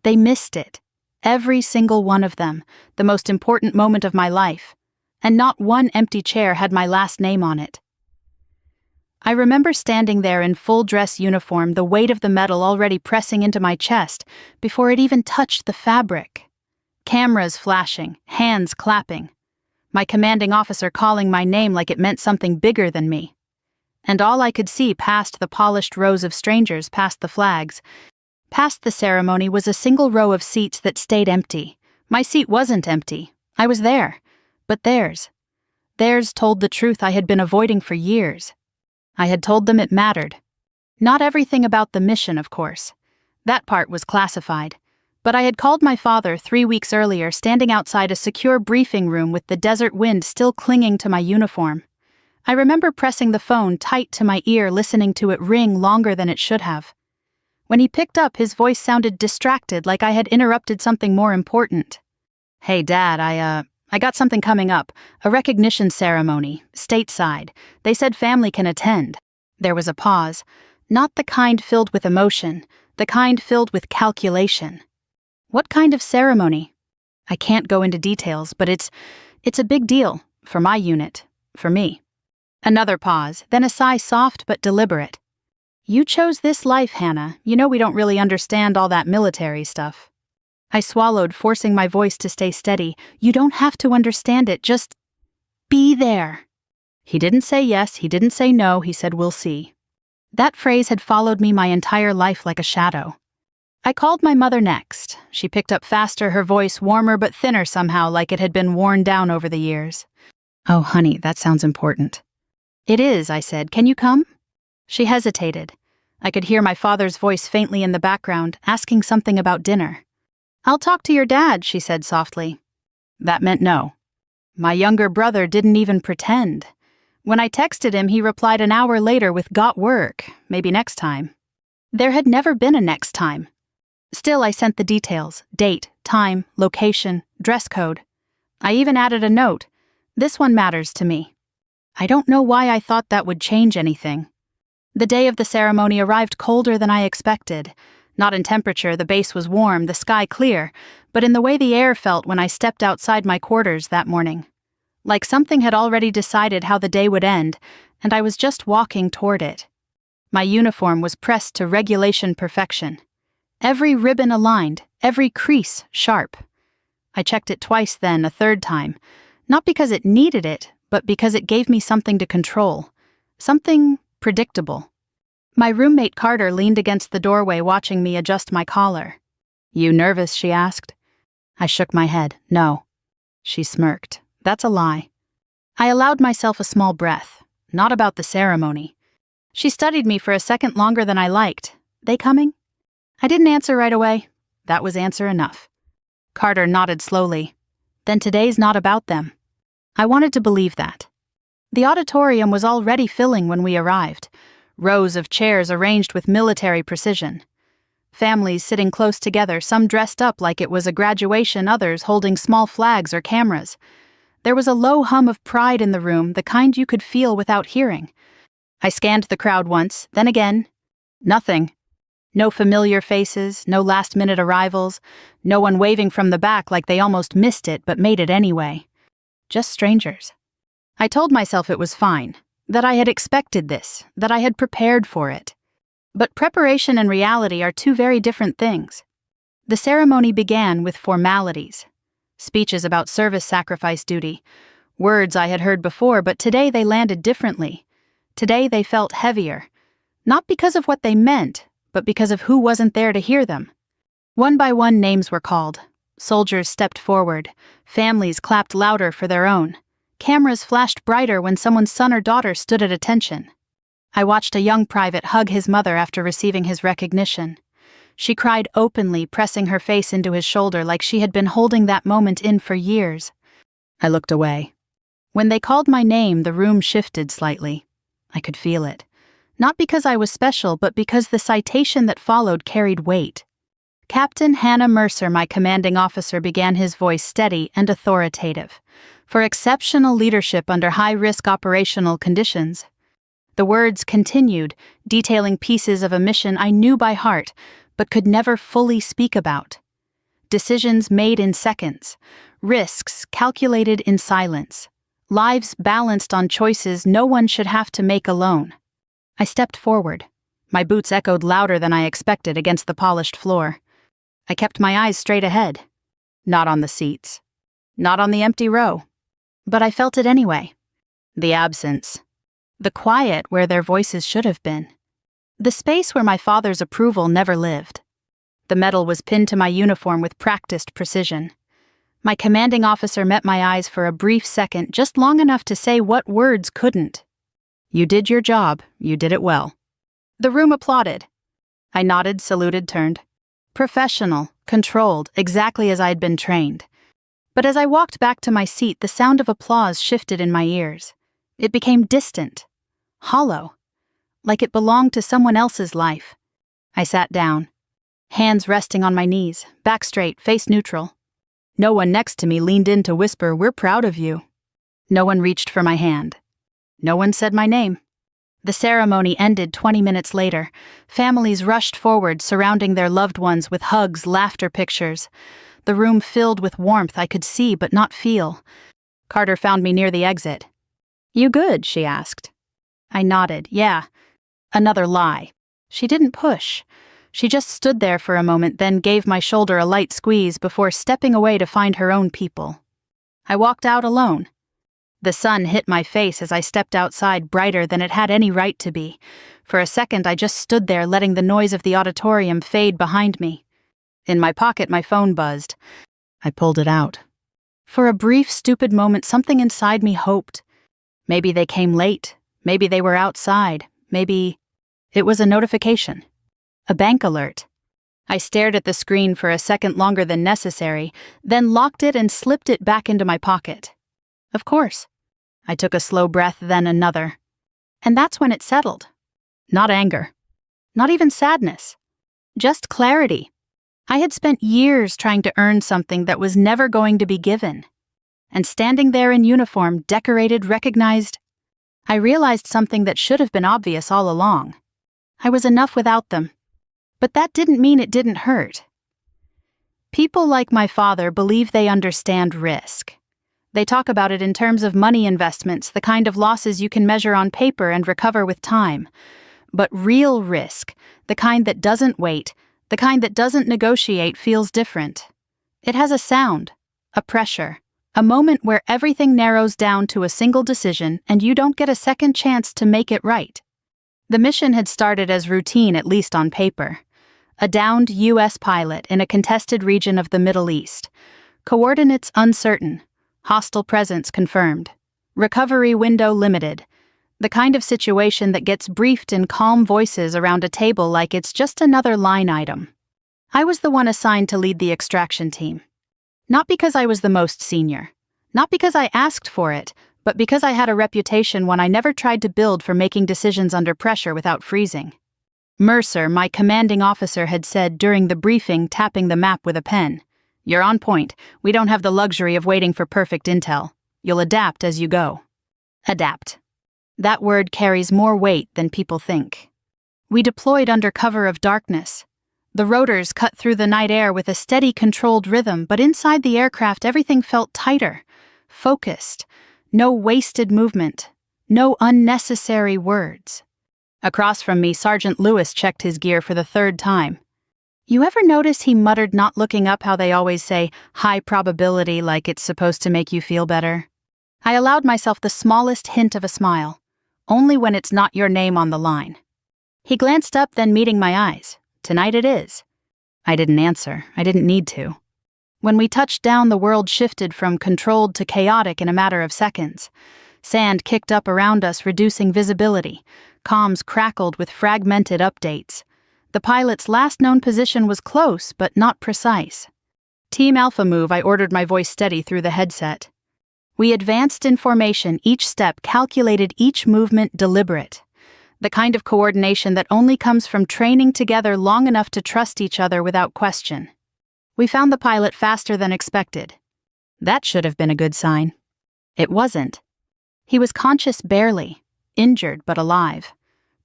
They missed it. Every single one of them, the most important moment of my life. And not one empty chair had my last name on it. I remember standing there in full dress uniform, the weight of the metal already pressing into my chest before it even touched the fabric. Cameras flashing, hands clapping. My commanding officer calling my name like it meant something bigger than me. And all I could see past the polished rows of strangers, past the flags, past the ceremony, was a single row of seats that stayed empty. My seat wasn't empty. I was there. But theirs told the truth I had been avoiding for years. I had told them it mattered. Not everything about the mission, of course. That part was classified. But I had called my father 3 weeks earlier, standing outside a secure briefing room with the desert wind still clinging to my uniform. I remember pressing the phone tight to my ear, listening to it ring longer than it should have. When he picked up, his voice sounded distracted, like I had interrupted something more important. "Hey, Dad, I got something coming up. A recognition ceremony, stateside. They said family can attend." There was a pause. Not the kind filled with emotion, the kind filled with calculation. "What kind of ceremony?" "I can't go into details, but it's a big deal. For my unit. For me." Another pause, then a sigh, soft but deliberate. "You chose this life, Hannah. You know we don't really understand all that military stuff." I swallowed, forcing my voice to stay steady. "You don't have to understand it, just be there." He didn't say yes, he didn't say no, he said we'll see. That phrase had followed me my entire life like a shadow. I called my mother next. She picked up faster, her voice warmer but thinner somehow, like it had been worn down over the years. "Oh, honey, that sounds important." "It is," I said. "Can you come?" She hesitated. I could hear my father's voice faintly in the background, asking something about dinner. "I'll talk to your dad," she said softly. That meant no. My younger brother didn't even pretend. When I texted him, he replied an hour later with "got work, maybe next time." There had never been a next time. Still, I sent the details: date, time, location, dress code. I even added a note: "This one matters to me." I don't know why I thought that would change anything. The day of the ceremony arrived colder than I expected. Not in temperature, the base was warm, the sky clear, but in the way the air felt when I stepped outside my quarters that morning. Like something had already decided how the day would end, and I was just walking toward it. My uniform was pressed to regulation perfection. Every ribbon aligned, every crease sharp. I checked it twice then, a third time, not because it needed it, but because it gave me something to control, something predictable. My roommate Carter leaned against the doorway watching me adjust my collar. "You nervous?" she asked. I shook my head. "No." She smirked. "That's a lie." I allowed myself a small breath. Not about the ceremony. She studied me for a second longer than I liked. "They coming?" I didn't answer right away. That was answer enough. Carter nodded slowly. "Then today's not about them." I wanted to believe that. The auditorium was already filling when we arrived. Rows of chairs arranged with military precision. Families sitting close together, some dressed up like it was a graduation, others holding small flags or cameras. There was a low hum of pride in the room, the kind you could feel without hearing. I scanned the crowd once, then again. Nothing. No familiar faces, no last-minute arrivals, no one waving from the back like they almost missed it but made it anyway. Just strangers. I told myself it was fine, that I had expected this, that I had prepared for it. But preparation and reality are two very different things. The ceremony began with formalities. Speeches about service sacrifice duty. Words I had heard before, but today they landed differently. Today they felt heavier. Not because of what they meant, but because of who wasn't there to hear them. One by one names were called. Soldiers stepped forward. Families clapped louder for their own. Cameras flashed brighter when someone's son or daughter stood at attention. I watched a young private hug his mother after receiving his recognition. She cried openly, pressing her face into his shoulder like she had been holding that moment in for years. I looked away. When they called my name, the room shifted slightly. I could feel it. Not because I was special, but because the citation that followed carried weight. Captain Hannah Mercer, my commanding officer, began, his voice steady and authoritative. For exceptional leadership under high-risk operational conditions. The words continued, detailing pieces of a mission I knew by heart, but could never fully speak about. decisions made in seconds, risks calculated in silence, lives balanced on choices no one should have to make alone. I stepped forward. My boots echoed louder than I expected against the polished floor. I kept my eyes straight ahead. Not on the seats. Not on the empty row. But I felt it anyway. The absence. The quiet where their voices should have been. The space where my father's approval never lived. The metal was pinned to my uniform with practiced precision. My commanding officer met my eyes for a brief second, just long enough to say what words couldn't. "You did your job. You did it well." The room applauded. I nodded, saluted, turned. Professional, controlled, exactly as I had been trained. But as I walked back to my seat, the sound of applause shifted in my ears. It became distant, hollow, like it belonged to someone else's life. I sat down, hands resting on my knees, back straight, face neutral. No one next to me leaned in to whisper, "We're proud of you." No one reached for my hand. No one said my name. The ceremony ended 20 minutes later. Families rushed forward, surrounding their loved ones with hugs, laughter pictures. The room filled with warmth I could see but not feel. Carter found me near the exit. "You good?" she asked. I nodded. "Yeah." Another lie. She didn't push. She just stood there for a moment, then gave my shoulder a light squeeze before stepping away to find her own people. I walked out alone. The sun hit my face as I stepped outside, brighter than it had any right to be. For a second, I just stood there, letting the noise of the auditorium fade behind me. In my pocket, my phone buzzed. I pulled it out. For a brief, stupid moment, something inside me hoped. Maybe they came late. Maybe they were outside. Maybe it was a notification. A bank alert. I stared at the screen for a second longer than necessary, then locked it and slipped it back into my pocket. Of course. I took a slow breath, then another. And that's when it settled. Not anger. Not even sadness. Just clarity. I had spent years trying to earn something that was never going to be given. And standing there in uniform, decorated, recognized, I realized something that should have been obvious all along. I was enough without them. But that didn't mean it didn't hurt. People like my father believe they understand risk. They talk about it in terms of money investments, the kind of losses you can measure on paper and recover with time. But real risk, the kind that doesn't wait, the kind that doesn't negotiate, feels different. It has a sound, a pressure, a moment where everything narrows down to a single decision and you don't get a second chance to make it right. The mission had started as routine, at least on paper. A downed U.S. pilot in a contested region of the Middle East. Coordinates uncertain. Hostile presence confirmed. Recovery window limited. The kind of situation that gets briefed in calm voices around a table like it's just another line item. I was the one assigned to lead the extraction team. Not because I was the most senior. Not because I asked for it, but because I had a reputation one I never tried to build for making decisions under pressure without freezing. Mercer, my commanding officer, had said during the briefing, tapping the map with a pen, "You're on point. We don't have the luxury of waiting for perfect intel. You'll adapt as you go." Adapt. That word carries more weight than people think. We deployed under cover of darkness. The rotors cut through the night air with a steady, controlled rhythm, but inside the aircraft everything felt tighter, focused. No wasted movement. No unnecessary words. Across from me, Sergeant Lewis checked his gear for the third time. You ever notice he muttered, not looking up, how they always say, high probability, like it's supposed to make you feel better? I allowed myself the smallest hint of a smile, only when it's not your name on the line. He glanced up, then meeting my eyes. "Tonight it is." I didn't answer. I didn't need to. When we touched down, the world shifted from controlled to chaotic in a matter of seconds. Sand kicked up around us, reducing visibility. Comms crackled with fragmented updates. The pilot's last known position was close, but not precise. "Team Alpha move," I ordered, my voice steady through the headset. We advanced in formation, each step calculated, each movement deliberate. The kind of coordination that only comes from training together long enough to trust each other without question. We found the pilot faster than expected. That should have been a good sign. It wasn't. He was conscious barely, injured but alive.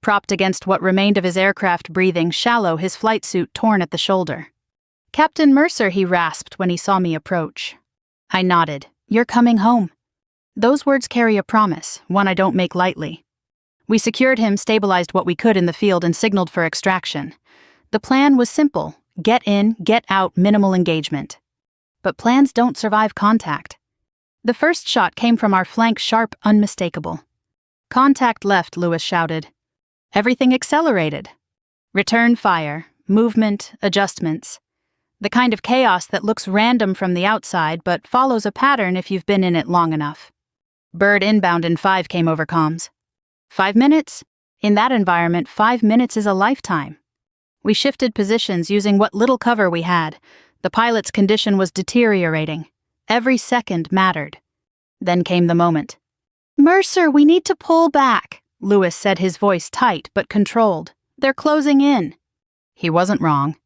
Propped against what remained of his aircraft, breathing shallow, his flight suit torn at the shoulder. "Captain Mercer," he rasped when he saw me approach. I nodded. "You're coming home." Those words carry a promise, one I don't make lightly. We secured him, stabilized what we could in the field, and signaled for extraction. The plan was simple: get in, get out, minimal engagement. But plans don't survive contact. The first shot came from our flank, sharp, unmistakable. "Contact left," Lewis shouted. Everything accelerated. Return fire, movement, adjustments. The kind of chaos that looks random from the outside but follows a pattern if you've been in it long enough. "Bird inbound in 5" came over comms. 5 minutes? In that environment, 5 minutes is a lifetime. We shifted positions using what little cover we had. The pilot's condition was deteriorating. Every second mattered. Then came the moment. "Mercer, we need to pull back," Lewis said, his voice tight but controlled. "They're closing in." He wasn't wrong.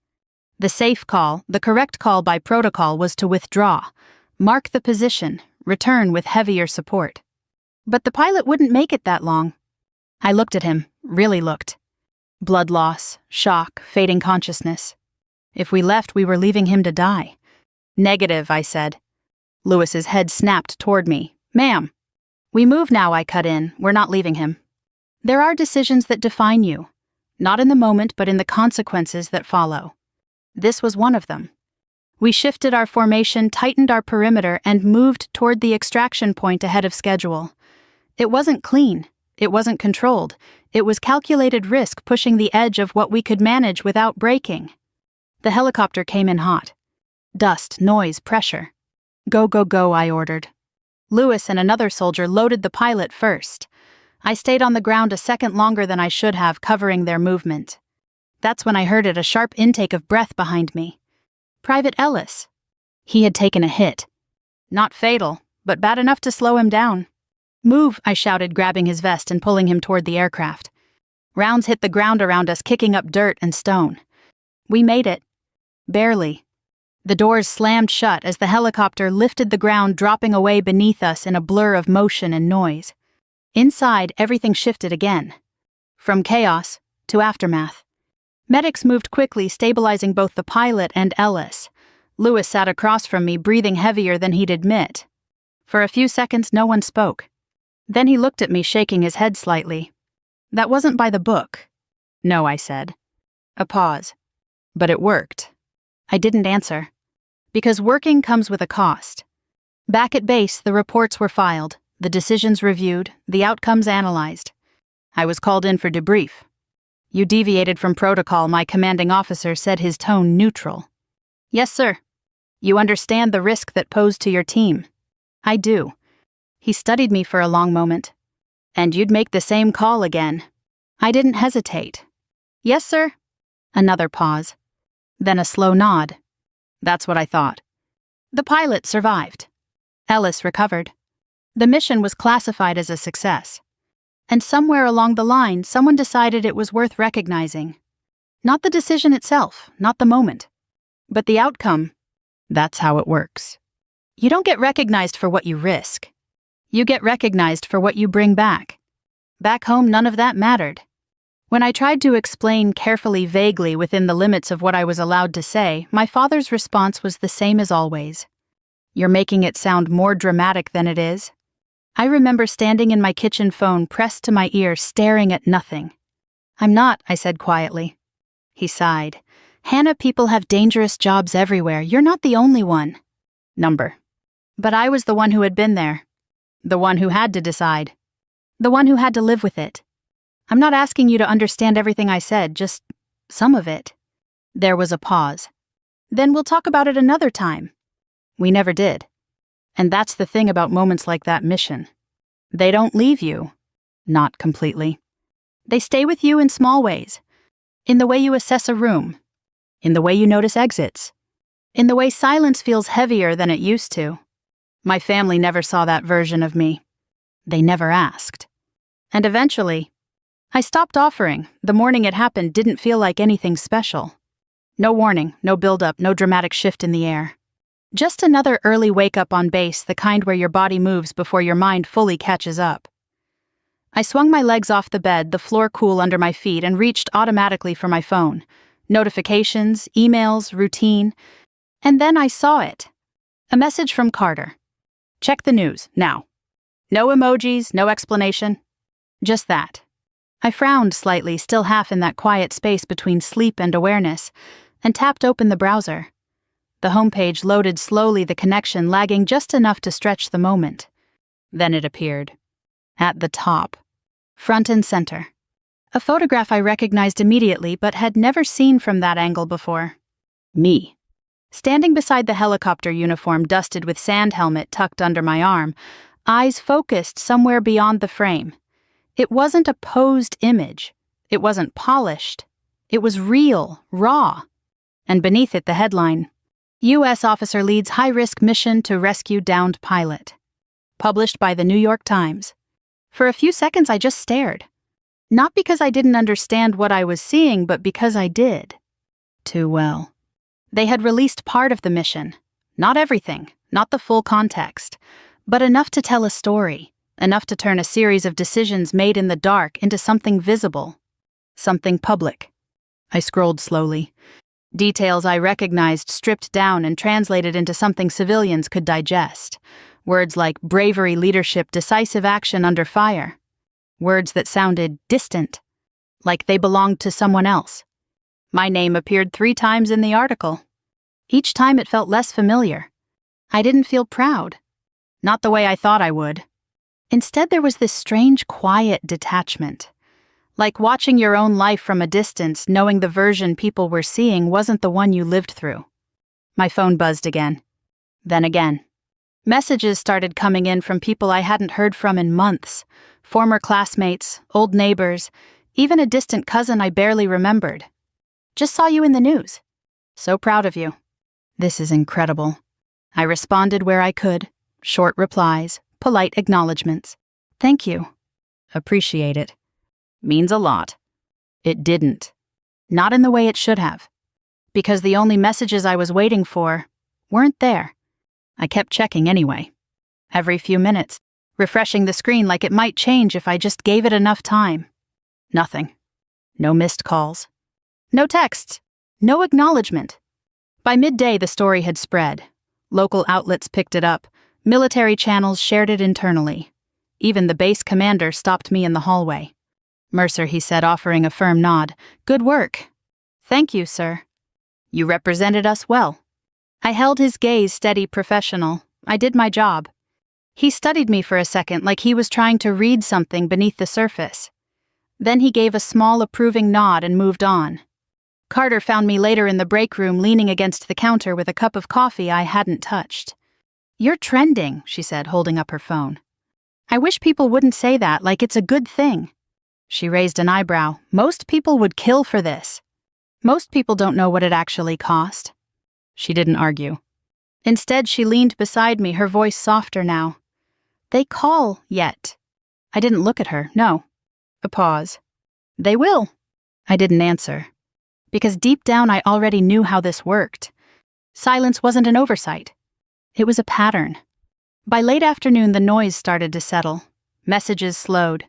The safe call, the correct call by protocol, was to withdraw, mark the position, return with heavier support. But the pilot wouldn't make it that long. I looked at him, really looked. Blood loss, shock, fading consciousness. If we left, we were leaving him to die. "Negative," I said. Lewis's head snapped toward me. "Ma'am." "We move now," I cut in. "We're not leaving him." There are decisions that define you. Not in the moment, but in the consequences that follow. This was one of them. We shifted our formation, tightened our perimeter, and moved toward the extraction point ahead of schedule. It wasn't clean. It wasn't controlled. It was calculated risk, pushing the edge of what we could manage without breaking. The helicopter came in hot. Dust, noise, pressure. "Go, go, go," I ordered. Lewis and another soldier loaded the pilot first. I stayed on the ground a second longer than I should have, covering their movement. That's when I heard it, a sharp intake of breath behind me. Private Ellis. He had taken a hit. Not fatal, but bad enough to slow him down. "Move," I shouted, grabbing his vest and pulling him toward the aircraft. Rounds hit the ground around us, kicking up dirt and stone. We made it. Barely. The doors slammed shut as the helicopter lifted the ground, dropping away beneath us in a blur of motion and noise. Inside, everything shifted again. From chaos to aftermath. Medics moved quickly, stabilizing both the pilot and Ellis. Lewis sat across from me, breathing heavier than he'd admit. For a few seconds, no one spoke. Then he looked at me, shaking his head slightly. "That wasn't by the book." "No," I said. A pause. "But it worked." I didn't answer. Because working comes with a cost. Back at base, the reports were filed, the decisions reviewed, the outcomes analyzed. I was called in for debrief. "You deviated from protocol," my commanding officer said, his tone neutral. "Yes, sir." "You understand the risk that posed to your team." "I do." He studied me for a long moment. "And you'd make the same call again." I didn't hesitate. "Yes, sir." Another pause. Then a slow nod. "That's what I thought." The pilot survived. Ellis recovered. The mission was classified as a success. And somewhere along the line, someone decided it was worth recognizing. Not the decision itself, not the moment, but the outcome. That's how it works. You don't get recognized for what you risk. You get recognized for what you bring back. Back home, none of that mattered. When I tried to explain carefully, vaguely, within the limits of what I was allowed to say, my father's response was the same as always. "You're making it sound more dramatic than it is." I remember standing in my kitchen, phone pressed to my ear, staring at nothing. "I'm not," I said quietly. He sighed. "Hannah, people have dangerous jobs everywhere. You're not the only one." Number. But I was the one who had been there. The one who had to decide. The one who had to live with it. "I'm not asking you to understand everything I said, just some of it." There was a pause. "Then we'll talk about it another time." We never did. And that's the thing about moments like that mission. They don't leave you. Not completely. They stay with you in small ways. In the way you assess a room. In the way you notice exits. In the way silence feels heavier than it used to. My family never saw that version of me. They never asked. And eventually, I stopped offering. The morning it happened didn't feel like anything special. No warning, no build-up, no dramatic shift in the air. Just another early wake-up on base, the kind where your body moves before your mind fully catches up. I swung my legs off the bed, the floor cool under my feet, and reached automatically for my phone. Notifications, emails, routine. And then I saw it. A message from Carter. Check the news, now. No emojis, no explanation. Just that. I frowned slightly, still half in that quiet space between sleep and awareness, and tapped open the browser. The homepage loaded slowly, the connection lagging just enough to stretch the moment. Then it appeared. At the top. Front and center. A photograph I recognized immediately but had never seen from that angle before. Me. Standing beside the helicopter uniform dusted with sand helmet tucked under my arm, eyes focused somewhere beyond the frame. It wasn't a posed image. It wasn't polished. It was real, raw. And beneath it the headline, U.S. officer leads high-risk mission to rescue downed pilot. Published by the New York Times. For a few seconds I just stared. Not because I didn't understand what I was seeing, but because I did. Too well. They had released part of the mission. Not everything, not the full context, but enough to tell a story, enough to turn a series of decisions made in the dark into something visible, something public. I scrolled slowly. Details I recognized stripped down and translated into something civilians could digest. Words like bravery, leadership, decisive action under fire. Words that sounded distant, like they belonged to someone else. My name appeared 3 times in the article. Each time it felt less familiar. I didn't feel proud. Not the way I thought I would. Instead, there was this strange, quiet detachment. Like watching your own life from a distance, knowing the version people were seeing wasn't the one you lived through. My phone buzzed again. Then again. Messages started coming in from people I hadn't heard from in months. Former classmates, old neighbors, even a distant cousin I barely remembered. Just saw you in the news. So proud of you. This is incredible. I responded where I could. Short replies, polite acknowledgements. Thank you. Appreciate it. Means a lot. It didn't. Not in the way it should have. Because the only messages I was waiting for weren't there. I kept checking anyway. Every few minutes, refreshing the screen like it might change if I just gave it enough time. Nothing. No missed calls. No texts. No acknowledgement. By midday, the story had spread. Local outlets picked it up. Military channels shared it internally. Even the base commander stopped me in the hallway. Mercer, he said, offering a firm nod. Good work. Thank you, sir. You represented us well. I held his gaze steady, professional. I did my job. He studied me for a second like he was trying to read something beneath the surface. Then he gave a small approving nod and moved on. Carter found me later in the break room leaning against the counter with a cup of coffee I hadn't touched. You're trending, she said, holding up her phone. I wish people wouldn't say that like it's a good thing. She raised an eyebrow. Most people would kill for this. Most people don't know what it actually cost. She didn't argue. Instead, she leaned beside me, her voice softer now. They call yet. I didn't look at her, no. A pause. They will. I didn't answer. Because deep down I already knew how this worked. Silence wasn't an oversight. It was a pattern. By late afternoon, the noise started to settle. Messages slowed.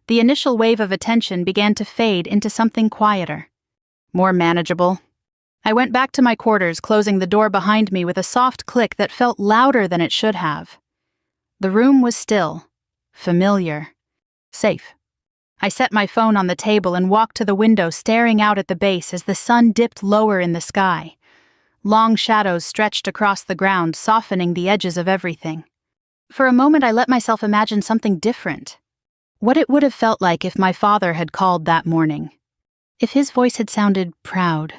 The initial wave of attention began to fade into something quieter. More manageable. I went back to my quarters, closing the door behind me with a soft click that felt louder than it should have. The room was still. Familiar. Safe. I set my phone on the table and walked to the window, staring out at the base as the sun dipped lower in the sky. Long shadows stretched across the ground, softening the edges of everything. For a moment, I let myself imagine something different. What it would have felt like if my father had called that morning. If his voice had sounded proud.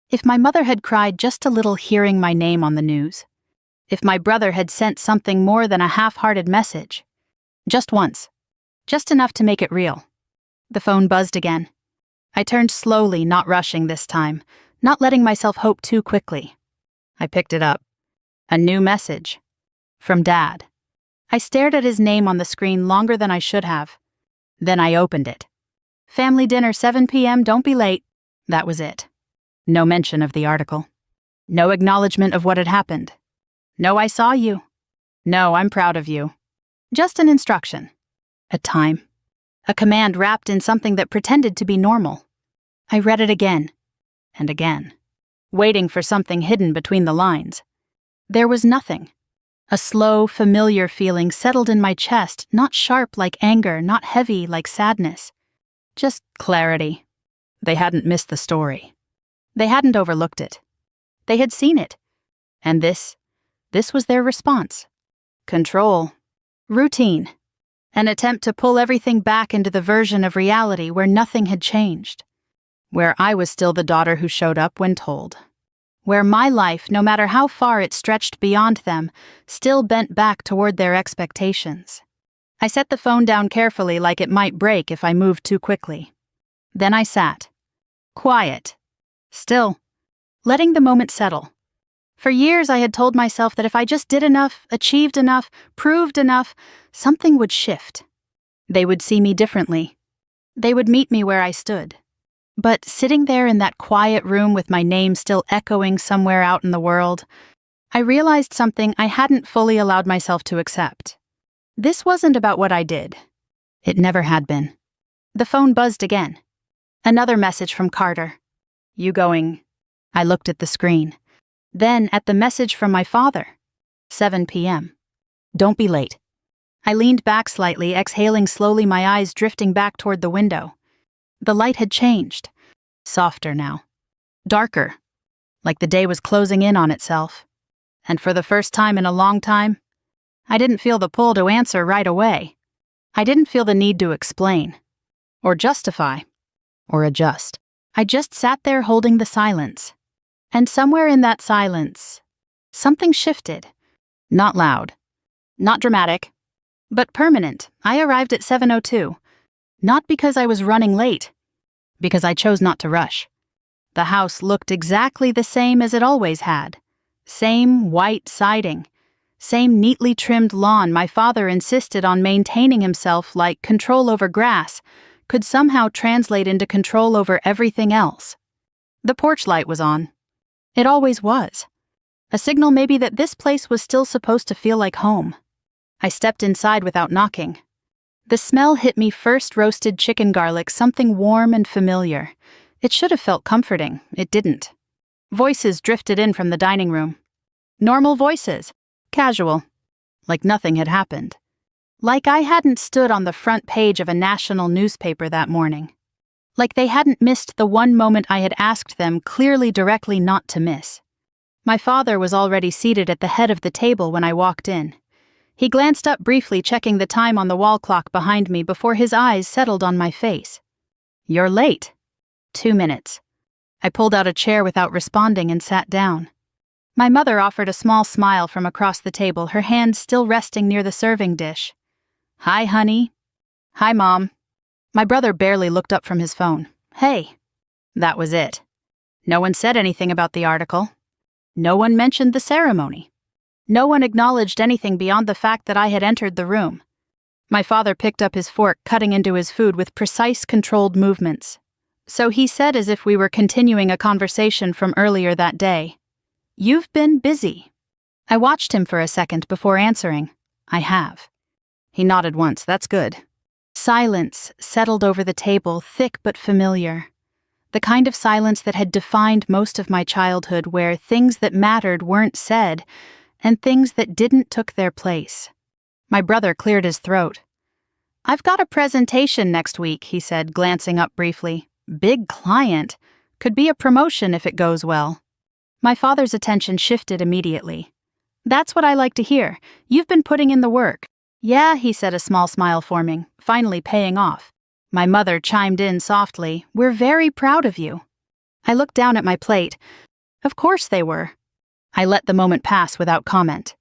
If my mother had cried just a little hearing my name on the news. If my brother had sent something more than a half-hearted message. Just once. Just enough to make it real. The phone buzzed again. I turned slowly, not rushing this time, not letting myself hope too quickly. I picked it up. A new message. From Dad. I stared at his name on the screen longer than I should have. Then I opened it. Family dinner 7 p.m., don't be late. That was it. No mention of the article. No acknowledgement of what had happened. No, I saw you. No, I'm proud of you. Just an instruction. A time. A command wrapped in something that pretended to be normal. I read it again. and again, waiting for something hidden between the lines. There was nothing. A slow, familiar feeling settled in my chest, not sharp like anger, not heavy like sadness. Just clarity. They hadn't missed the story. They hadn't overlooked it. They had seen it. And this was their response. Control. Routine. An attempt to pull everything back into the version of reality where nothing had changed. Where I was still the daughter who showed up when told. Where my life, no matter how far it stretched beyond them, still bent back toward their expectations. I set the phone down carefully like it might break if I moved too quickly. Then I sat. Quiet. Still. Letting the moment settle. For years I had told myself that if I just did enough, achieved enough, proved enough, something would shift. They would see me differently. They would meet me where I stood. But sitting there in that quiet room with my name still echoing somewhere out in the world, I realized something I hadn't fully allowed myself to accept. This wasn't about what I did. It never had been. The phone buzzed again. Another message from Carter. You going? I looked at the screen. Then at the message from my father. 7 p.m. Don't be late. I leaned back slightly, exhaling slowly, my eyes drifting back toward the window. The light had changed. Softer now. Darker. Like the day was closing in on itself. And for the first time in a long time, I didn't feel the pull to answer right away. I didn't feel the need to explain. Or justify. Or adjust. I just sat there holding the silence. And somewhere in that silence, something shifted. Not loud. Not dramatic. But permanent. I arrived at 7:02. Not because I was running late. Because I chose not to rush. The house looked exactly the same as it always had. Same white siding. Same neatly trimmed lawn my father insisted on maintaining himself like control over grass could somehow translate into control over everything else. The porch light was on. It always was. A signal maybe that this place was still supposed to feel like home. I stepped inside without knocking. The smell hit me first, roasted chicken garlic, something warm and familiar. It should have felt comforting. It didn't. Voices drifted in from the dining room. Normal voices. Casual. Like nothing had happened. Like I hadn't stood on the front page of a national newspaper that morning. Like they hadn't missed the one moment I had asked them clearly directly not to miss. My father was already seated at the head of the table when I walked in. He glanced up briefly, checking the time on the wall clock behind me before his eyes settled on my face. You're late. 2 minutes. I pulled out a chair without responding and sat down. My mother offered a small smile from across the table, her hand still resting near the serving dish. Hi, honey. Hi, Mom. My brother barely looked up from his phone. Hey. That was it. No one said anything about the article. No one mentioned the ceremony. No one acknowledged anything beyond the fact that I had entered the room. My father picked up his fork, cutting into his food with precise, controlled movements. So he said, as if we were continuing a conversation from earlier that day, You've been busy. I watched him for a second before answering. I have. He nodded once. That's good. Silence settled over the table, thick but familiar. The kind of silence that had defined most of my childhood, where things that mattered weren't said, and things that didn't took their place. My brother cleared his throat. I've got a presentation next week, he said, glancing up briefly. Big client. Could be a promotion if it goes well. My father's attention shifted immediately. That's what I like to hear. You've been putting in the work. Yeah, he said, a small smile forming, finally paying off. My mother chimed in softly. We're very proud of you. I looked down at my plate. Of course they were. I let the moment pass without comment.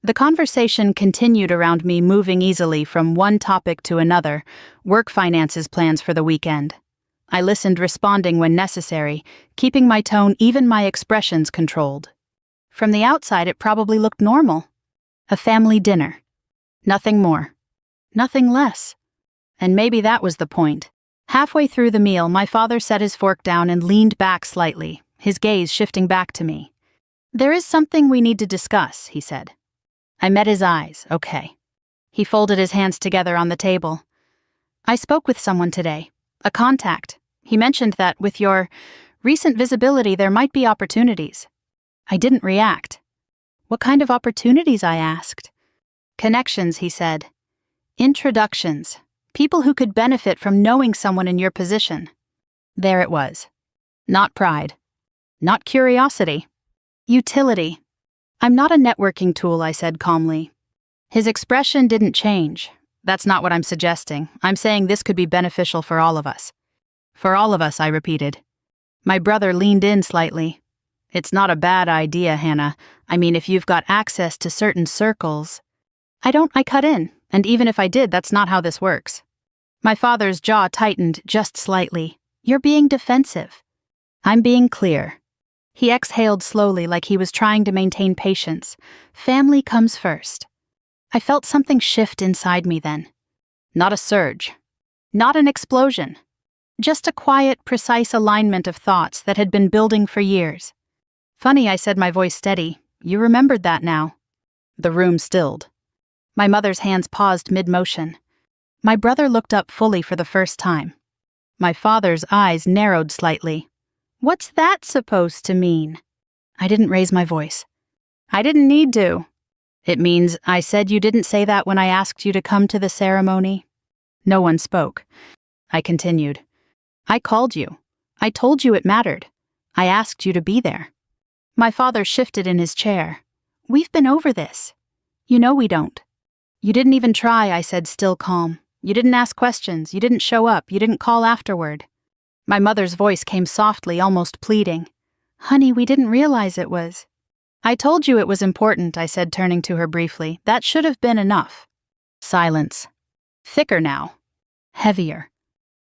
The conversation continued around me, moving easily from one topic to another, work finances, plans for the weekend. I listened, responding when necessary, keeping my tone, even my expressions, controlled. From the outside, it probably looked normal. A family dinner. Nothing more. Nothing less. And maybe that was the point. Halfway through the meal, my father set his fork down and leaned back slightly, his gaze shifting back to me. There is something we need to discuss, he said. I met his eyes. Okay. He folded his hands together on the table. I spoke with someone today. A contact. He mentioned that with your Recent visibility, there might be opportunities. I didn't react. What kind of opportunities, I asked. Connections, he said. Introductions. People who could benefit from knowing someone in your position. There it was. Not pride. Not curiosity. Utility. I'm not a networking tool, I said calmly. His expression didn't change. That's not what I'm suggesting. I'm saying this could be beneficial for all of us. For all of us, I repeated. My brother leaned in slightly. It's not a bad idea, Hannah. I mean, if you've got access to certain circles. I cut in, and even if I did, that's not how this works. My father's jaw tightened just slightly. You're being defensive. I'm being clear. He exhaled slowly like he was trying to maintain patience. Family comes first. I felt something shift inside me then. Not a surge. Not an explosion. Just a quiet, precise alignment of thoughts that had been building for years. Funny, I said, my voice steady. You remembered that now. The room stilled. My mother's hands paused mid-motion. My brother looked up fully for the first time. My father's eyes narrowed slightly. What's that supposed to mean? I didn't raise my voice. I didn't need to. It means I said you didn't say that when I asked you to come to the ceremony. No one spoke. I continued. I called you. I told you it mattered. I asked you to be there. My father shifted in his chair. We've been over this. You know we don't. You didn't even try, I said, still calm. You didn't ask questions. You didn't show up. You didn't call afterward. My mother's voice came softly, almost pleading. Honey, we didn't realize it was. I told you it was important, I said, turning to her briefly. That should have been enough. Silence. Thicker now. Heavier.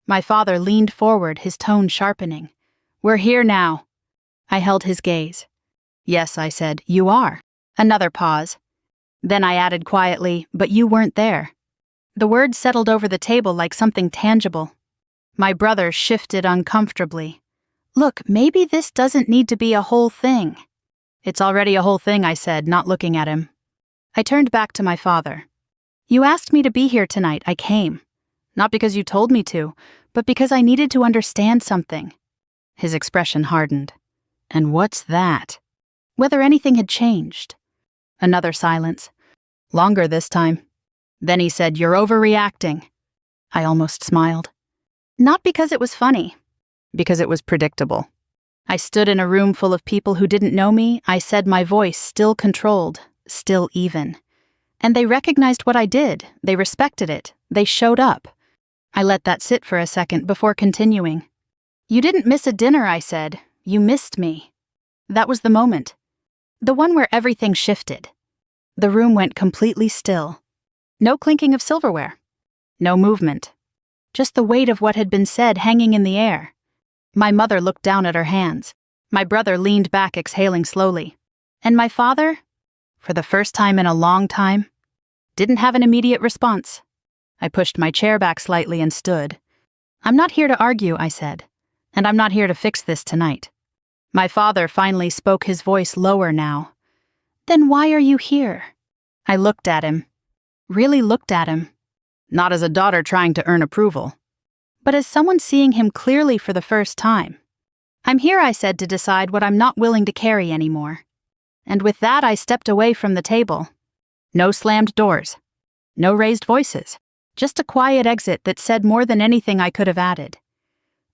My father leaned forward, his tone sharpening. We're here now. I held his gaze. Yes, I said, you are. Another pause. Then I added quietly, but you weren't there. The words settled over the table like something tangible. My brother shifted uncomfortably. Look, maybe this doesn't need to be a whole thing. It's already a whole thing, I said, not looking at him. I turned back to my father. You asked me to be here tonight. I came. Not because you told me to, but because I needed to understand something. His expression hardened. And what's that? Whether anything had changed. Another silence. Longer this time. Then he said, You're overreacting. I almost smiled. Not because it was funny. Because it was predictable. I stood in a room full of people who didn't know me. I said, my voice still controlled, still even. And they recognized what I did. They respected it. They showed up. I let that sit for a second before continuing. You didn't miss a dinner, I said. You missed me. That was the moment. The one where everything shifted. The room went completely still. No clinking of silverware. No movement. Just the weight of what had been said hanging in the air. My mother looked down at her hands. My brother leaned back, exhaling slowly. And my father, for the first time in a long time, didn't have an immediate response. I pushed my chair back slightly and stood. I'm not here to argue, I said. And I'm not here to fix this tonight. My father finally spoke, his voice lower now. Then why are you here? I looked at him. Really looked at him. Not as a daughter trying to earn approval, but as someone seeing him clearly for the first time. I'm here, I said, to decide what I'm not willing to carry anymore. And with that, I stepped away from the table. No slammed doors. No raised voices. Just a quiet exit that said more than anything I could have added.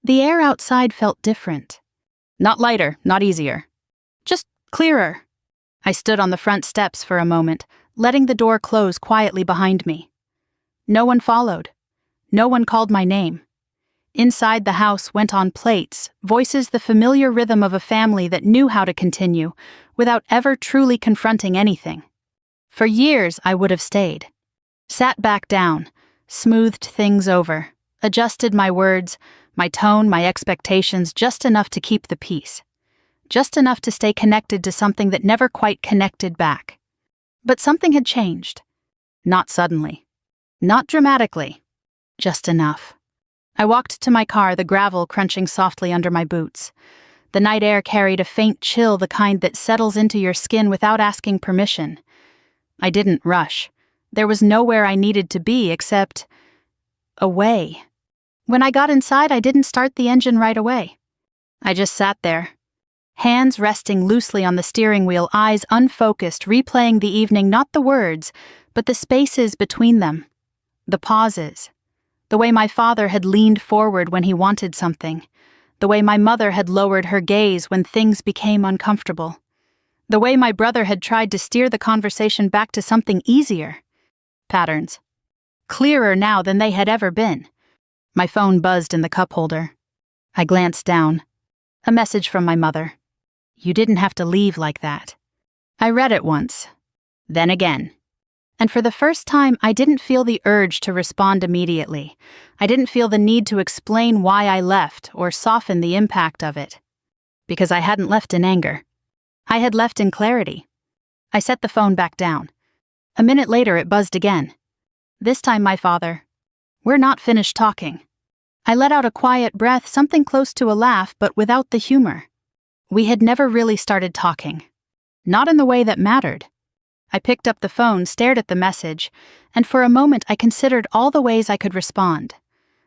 The air outside felt different. Not lighter, not easier. Just clearer. I stood on the front steps for a moment, letting the door close quietly behind me. No one followed. No one called my name. Inside the house went on plates, voices the familiar rhythm of a family that knew how to continue, without ever truly confronting anything. For years I would have stayed. Sat back down, smoothed things over, adjusted my words, my tone, my expectations just enough to keep the peace. Just enough to stay connected to something that never quite connected back. But something had changed. Not suddenly. Not dramatically. Just enough. I walked to my car, the gravel crunching softly under my boots. The night air carried a faint chill, the kind that settles into your skin without asking permission. I didn't rush. There was nowhere I needed to be except away. When I got inside, I didn't start the engine right away. I just sat there, hands resting loosely on the steering wheel, eyes unfocused, replaying the evening, not the words, but the spaces between them, the pauses, the way my father had leaned forward when he wanted something, the way my mother had lowered her gaze when things became uncomfortable, the way my brother had tried to steer the conversation back to something easier. Patterns. Clearer now than they had ever been. My phone buzzed in the cup holder. I glanced down. A message from my mother. "You didn't have to leave like that." I read it once, then again. And for the first time, I didn't feel the urge to respond immediately. I didn't feel the need to explain why I left or soften the impact of it. Because I hadn't left in anger. I had left in clarity. I set the phone back down. A minute later, it buzzed again. This time, my father. "We're not finished talking." I let out a quiet breath, something close to a laugh, but without the humor. We had never really started talking. Not in the way that mattered. I picked up the phone, stared at the message, and for a moment I considered all the ways I could respond.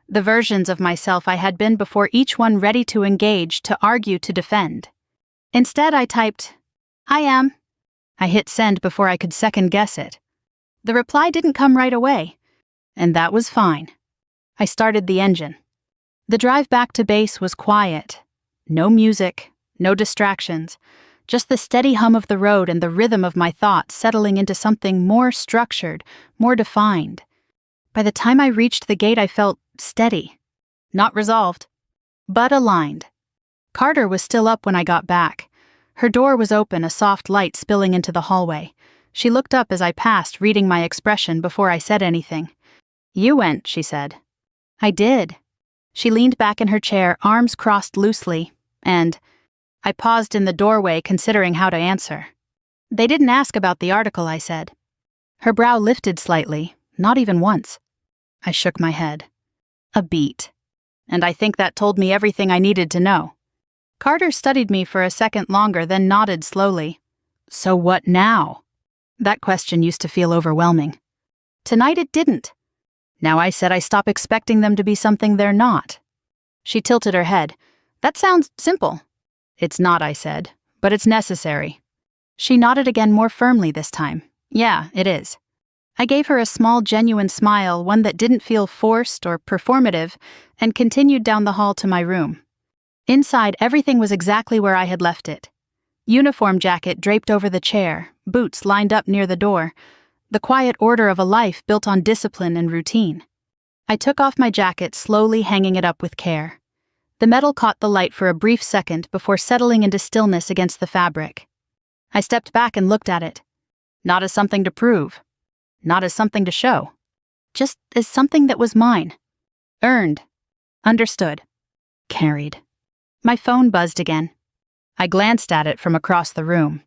The versions of myself I had been before, each one ready to engage, to argue, to defend. Instead, I typed, "I am." I hit send before I could second-guess it. The reply didn't come right away, and that was fine. I started the engine. The drive back to base was quiet. No music, no distractions, just the steady hum of the road and the rhythm of my thoughts settling into something more structured, more defined. By the time I reached the gate, I felt steady. Not resolved, but aligned. Carter was still up when I got back. Her door was open, a soft light spilling into the hallway. She looked up as I passed, reading my expression before I said anything. "You went," she said. "I did." She leaned back in her chair, arms crossed loosely, and I paused in the doorway, considering how to answer. "They didn't ask about the article," I said. Her brow lifted slightly, not even once. I shook my head. A beat. And I think that told me everything I needed to know. Carter studied me for a second longer, then nodded slowly. "So what now?" That question used to feel overwhelming. Tonight it didn't. Now I said I stop expecting them to be something they're not. She tilted her head. "That sounds simple." "It's not," I said, "but it's necessary." She nodded again, more firmly this time. "Yeah, it is." I gave her a small, genuine smile, one that didn't feel forced or performative, and continued down the hall to my room. Inside, everything was exactly where I had left it. Uniform jacket draped over the chair, boots lined up near the door, the quiet order of a life built on discipline and routine. I took off my jacket, slowly hanging it up with care. The metal caught the light for a brief second before settling into stillness against the fabric. I stepped back and looked at it. Not as something to prove. Not as something to show. Just as something that was mine. Earned. Understood. Carried. My phone buzzed again. I glanced at it from across the room.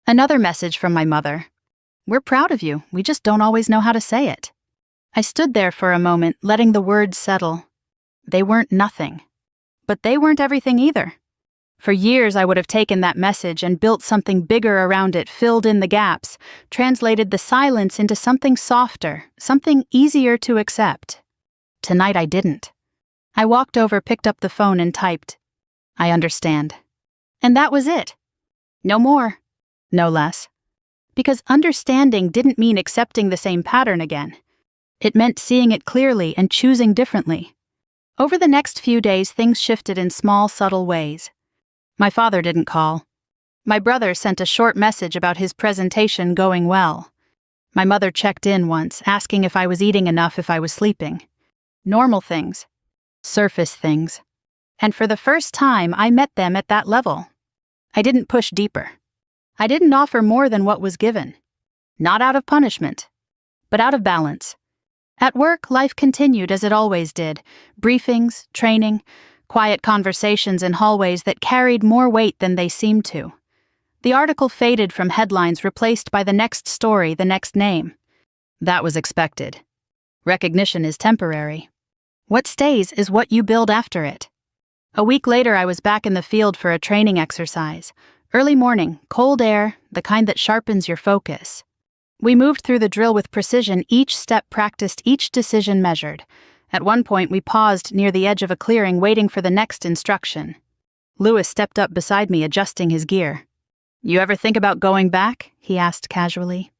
Another message from my mother. "We're proud of you, we just don't always know how to say it." I stood there for a moment, letting the words settle. They weren't nothing. But they weren't everything either. For years I would have taken that message and built something bigger around it, filled in the gaps, translated the silence into something softer, something easier to accept. Tonight I didn't. I walked over, picked up the phone and typed, "I understand." And that was it. No more. No less. Because understanding didn't mean accepting the same pattern again. It meant seeing it clearly and choosing differently. Over the next few days, things shifted in small, subtle ways. My father didn't call. My brother sent a short message about his presentation going well. My mother checked in once, asking if I was eating enough, if I was sleeping. Normal things. Surface things. And for the first time, I met them at that level. I didn't push deeper. I didn't offer more than what was given. Not out of punishment, but out of balance. At work, life continued as it always did. Briefings, training, quiet conversations in hallways that carried more weight than they seemed to. The article faded from headlines, replaced by the next story, the next name. That was expected. Recognition is temporary. What stays is what you build after it. A week later, I was back in the field for a training exercise. Early morning, cold air, the kind that sharpens your focus. We moved through the drill with precision, each step practiced, each decision measured. At one point, we paused near the edge of a clearing, waiting for the next instruction. Lewis stepped up beside me, adjusting his gear. "You ever think about going back?" he asked casually.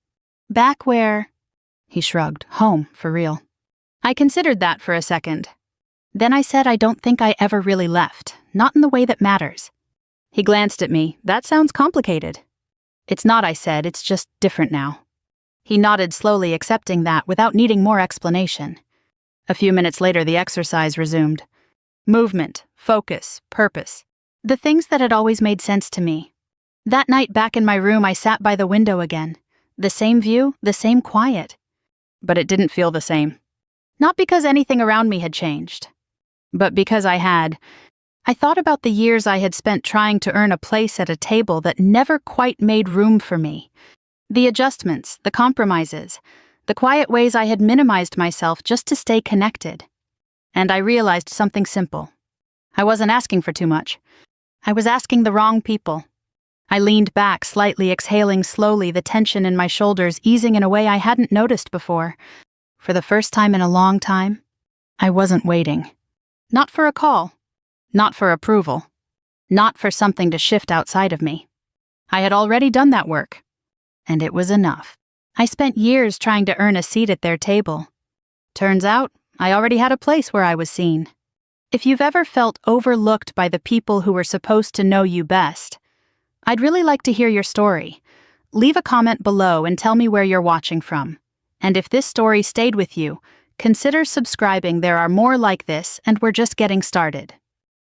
"Back where?" He shrugged. "Home, for real." I considered that for a second. Then I said I don't think I ever really left, not in the way that matters. He glanced at me. "That sounds complicated." "It's not," I said, "it's just different now." He nodded slowly, accepting that without needing more explanation. A few minutes later, the exercise resumed. Movement, focus, purpose. The things that had always made sense to me. That night back in my room, I sat by the window again. The same view, the same quiet. But it didn't feel the same. Not because anything around me had changed, but because I thought about the years I had spent trying to earn a place at a table that never quite made room for me. The adjustments, the compromises, the quiet ways I had minimized myself just to stay connected. And I realized something simple. I wasn't asking for too much. I was asking the wrong people. I leaned back, slightly exhaling slowly, the tension in my shoulders easing in a way I hadn't noticed before. For the first time in a long time, I wasn't waiting. Not for a call. Not for approval. Not for something to shift outside of me. I had already done that work. And it was enough. I spent years trying to earn a seat at their table. Turns out, I already had a place where I was seen. If you've ever felt overlooked by the people who were supposed to know you best, I'd really like to hear your story. Leave a comment below and tell me where you're watching from. And if this story stayed with you, consider subscribing. There are more like this, and we're just getting started.